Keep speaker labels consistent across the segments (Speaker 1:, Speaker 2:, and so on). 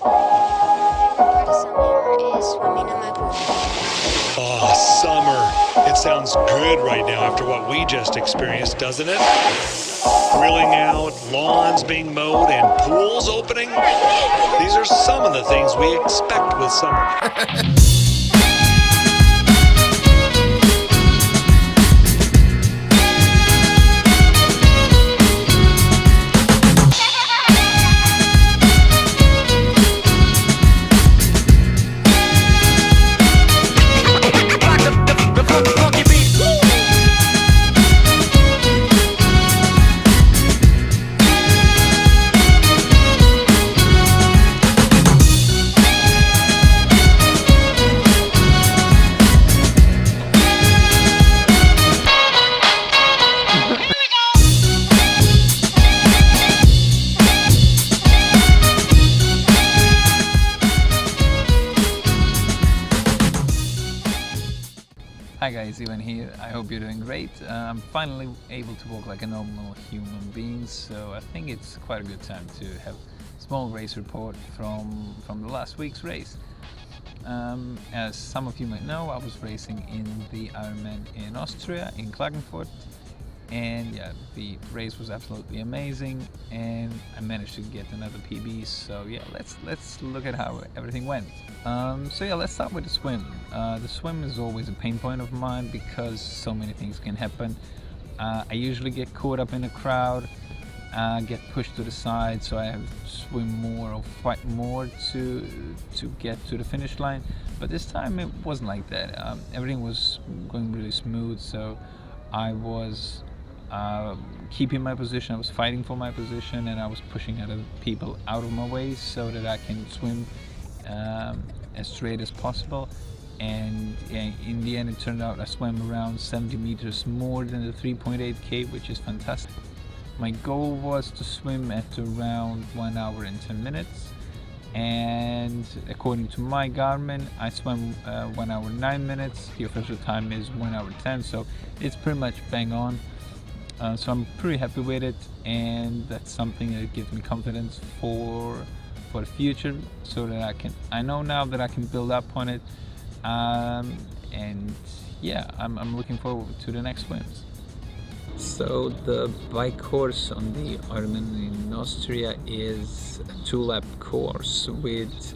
Speaker 1: Part of summer is swimming in my pool.
Speaker 2: Oh, summer. It sounds good right now after what we just experienced, doesn't it? Grilling out, lawns being mowed, and pools opening. These are some of the things we expect with summer.
Speaker 3: Hi guys, Ivan here. I hope you're doing great. I'm finally able to walk like a normal human being, so I think it's quite a good time to have a small race report from the last week's race. As some of you might know, I was racing in the Ironman in Austria, in Klagenfurt, and yeah, the race was absolutely amazing, and I managed to get another PB. So yeah, let's look at how everything went. So yeah, let's start with the swim. The swim is always a pain point of mine because so many things can happen. I usually get caught up in a crowd, get pushed to the side, so I have to swim more or fight more to get to the finish line. But this time it wasn't like that. Everything was going really smooth, so I was keeping my position, I was fighting for my position, and I was pushing other people out of my way so that I can swim as straight as possible. And yeah, in the end it turned out I swam around 70 meters more than the 3.8k, which is fantastic. My goal was to swim at around 1 hour and 10 minutes, and according to my Garmin I swam 1 hour 9 minutes. The official time is 1 hour 10, so it's pretty much bang on. So I'm pretty happy with it, and that's something that gives me confidence for the future, so that I know now that I can build up on it, and yeah, I'm looking forward to the next swims. So the bike course on the Ironman in Austria is a 2-lap course with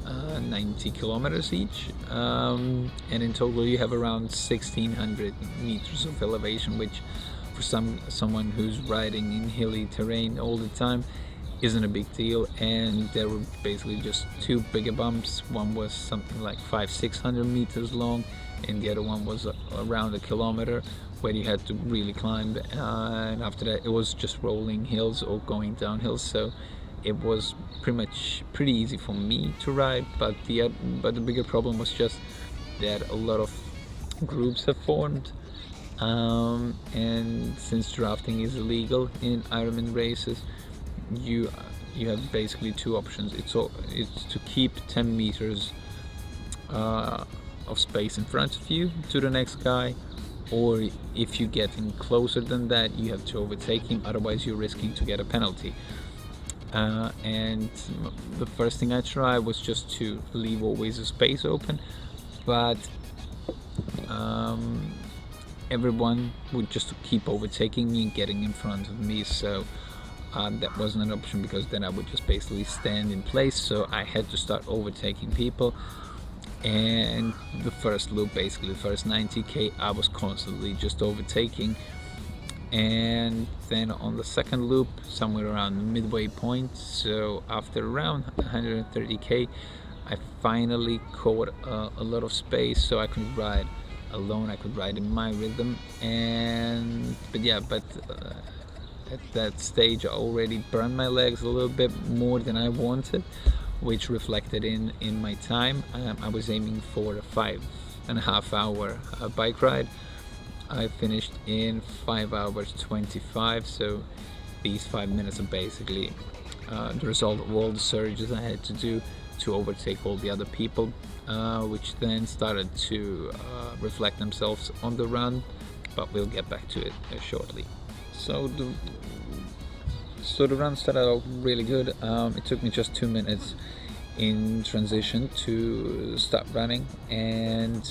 Speaker 3: 90 kilometers each, and in total you have around 1600 meters of elevation, which for someone who's riding in hilly terrain all the time isn't a big deal. And there were basically just two bigger bumps. One was something like 500-600 meters long, and the other one was around 1 kilometer, where you had to really climb, and after that it was just rolling hills or going downhill. So it was pretty easy for me to ride, but the bigger problem was just that a lot of groups have formed, and since drafting is illegal in Ironman races, you have basically two options. It's to keep 10 meters of space in front of you to the next guy, or if you get in closer than that, you have to overtake him, otherwise you're risking to get a penalty. And the first thing I tried was just to leave always a space open, but everyone would just keep overtaking me and getting in front of me, so that wasn't an option, because then I would just basically stand in place. So I had to start overtaking people, and the first loop, basically the first 90k, I was constantly just overtaking. And then on the second loop, somewhere around the midway point, so after around 130k, I finally caught a lot of space, so I could ride alone, I could ride in my rhythm. But at that stage I already burned my legs a little bit more than I wanted, which reflected in my time. I was aiming for a 5.5 hour bike ride. I finished in 5 hours 25, so these 5 minutes are basically the result of all the surges I had to do to overtake all the other people, which then started to reflect themselves on the run, but we'll get back to it shortly. So the run started out really good. It took me just 2 minutes in transition to start running, and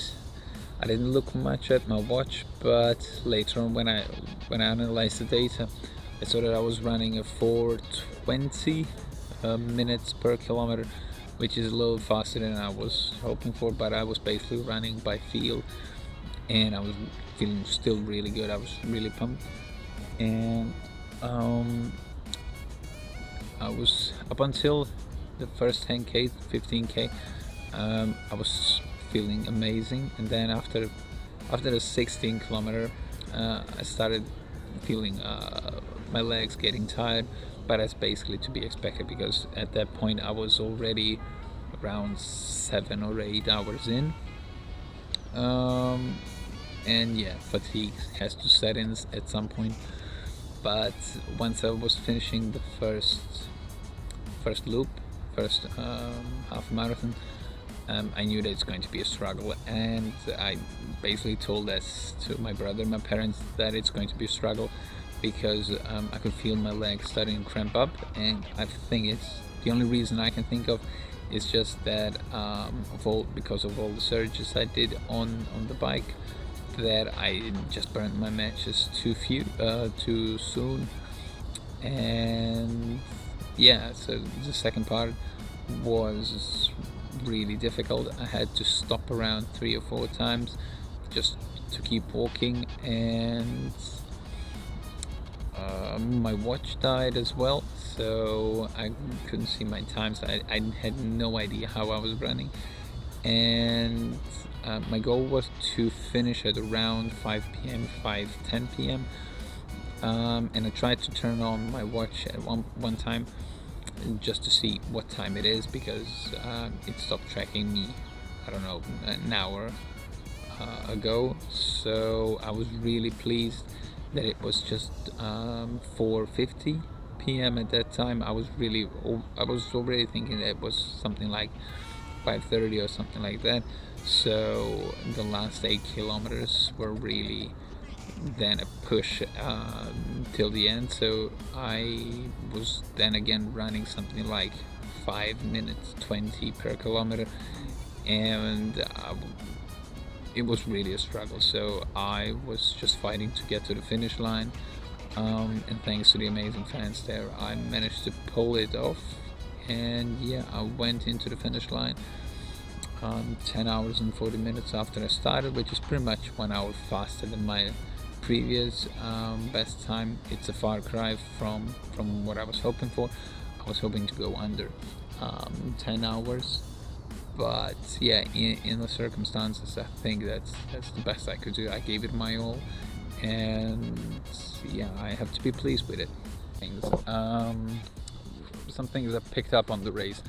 Speaker 3: I didn't look much at my watch, but later on when I analyzed the data, I saw that I was running a 4:20 minutes per kilometer, which is a little faster than I was hoping for, but I was basically running by feel, and I was feeling still really good. I was really pumped, and I was up until the first 10k, 15k. I was feeling amazing, and then after the 16 kilometer, I started feeling my legs getting tired, but that's basically to be expected because at that point I was already around 7 or 8 hours in, and yeah, fatigue has to set in at some point. But once I was finishing the first loop, first half marathon, I knew that it's going to be a struggle, and I basically told this to my brother, my parents, that it's going to be a struggle because I could feel my legs starting to cramp up, and I think it's the only reason I can think of is just that because of all the surges I did on the bike, that I just burned my matches too soon, and yeah, so the second part was really difficult. I had to stop around 3 or 4 times just to keep walking, and my watch died as well, so I couldn't see my times. I had no idea how I was running, and my goal was to finish at around 5 p.m, 5:10 p.m, and I tried to turn on my watch at one time just to see what time it is, because it stopped tracking me, I don't know, an hour ago. So I was really pleased that it was just 4:50 p.m. at that time. I was already thinking that it was something like 5:30 or something like that. So the last 8 kilometers were really then a push till the end. So I was then again running something like 5 minutes 20 per kilometer, and it was really a struggle. So I was just fighting to get to the finish line, and thanks to the amazing fans there, I managed to pull it off, and yeah, I went into the finish line 10 hours and 40 minutes after I started, which is pretty much 1 hour faster than my previous best time. It's a far cry from what I was hoping for. I was hoping to go under 10 hours, but yeah, in the circumstances, I think that's the best I could do. I gave it my all, and yeah, I have to be pleased with it. Some things I picked up on the race.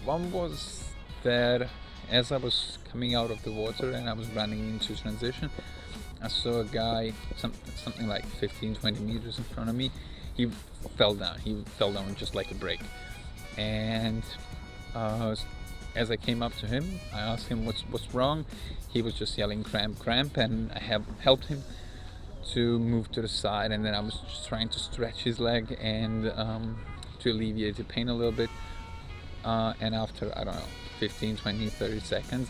Speaker 3: One was that as I was coming out of the water and I was running into transition, I saw a guy something like 15-20 meters in front of me. He fell down just like a break, and as I came up to him, I asked him what's wrong. He was just yelling cramp, and I helped him to move to the side, and then I was just trying to stretch his leg and to alleviate the pain a little bit, and after, I don't know, 15, 20, 30 seconds,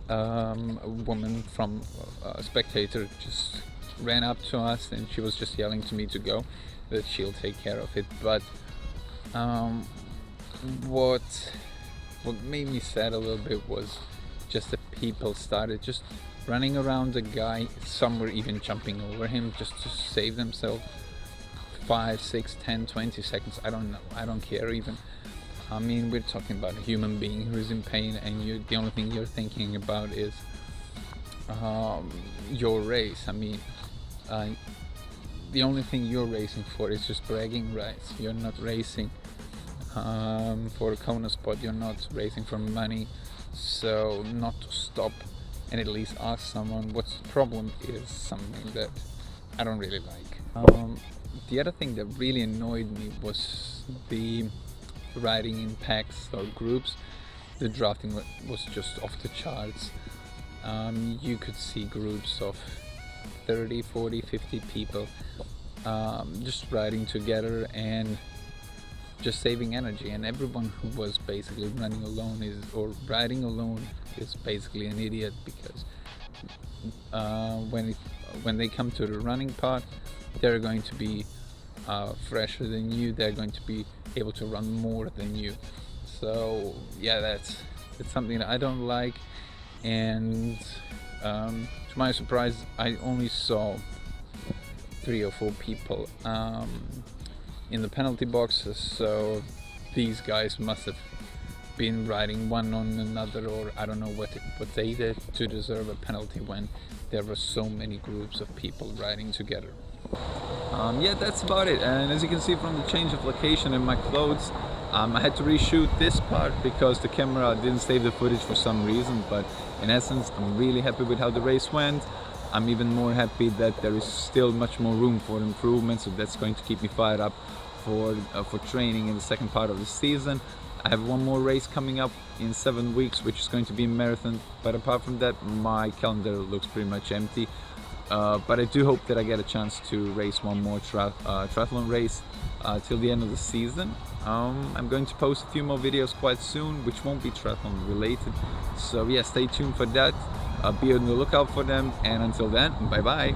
Speaker 3: a woman from a spectator just ran up to us, and she was just yelling to me to go, that she'll take care of it. But what made me sad a little bit was just that people started just running around the guy. Some were even jumping over him just to save themselves. 5, 6, 10, 20 seconds, I don't know, I don't care even. I mean, we're talking about a human being who is in pain, and the only thing you're thinking about is your race. I mean, the only thing you're racing for is just bragging rights. You're not racing for a Kona spot, you're not racing for money. So not to stop and at least ask someone what's the problem is something that I don't really like. The other thing that really annoyed me was the riding in packs or groups. The drafting was just off the charts. You could see groups of 30, 40, 50 people just riding together, and just saving energy, and everyone who was basically running alone or riding alone is basically an idiot, because when they come to the running part, they're going to be fresher than you, they're going to be able to run more than you. So yeah, that's something that I don't like. And to my surprise, I only saw 3 or 4 people in the penalty boxes, so these guys must have been riding one on another, or I don't know what they did to deserve a penalty when there were so many groups of people riding together. Yeah, that's about it. And as you can see from the change of location in my clothes, I had to reshoot this part because the camera didn't save the footage for some reason, but in essence I'm really happy with how the race went. I'm even more happy that there is still much more room for improvement, so that's going to keep me fired up for training in the second part of the season. I have one more race coming up in 7 weeks, which is going to be a marathon, but apart from that my calendar looks pretty much empty. But I do hope that I get a chance to race one more triathlon race till the end of the season. I'm going to post a few more videos quite soon, which won't be triathlon related, so yeah, stay tuned for that. Be on the lookout for them, and until then, bye bye.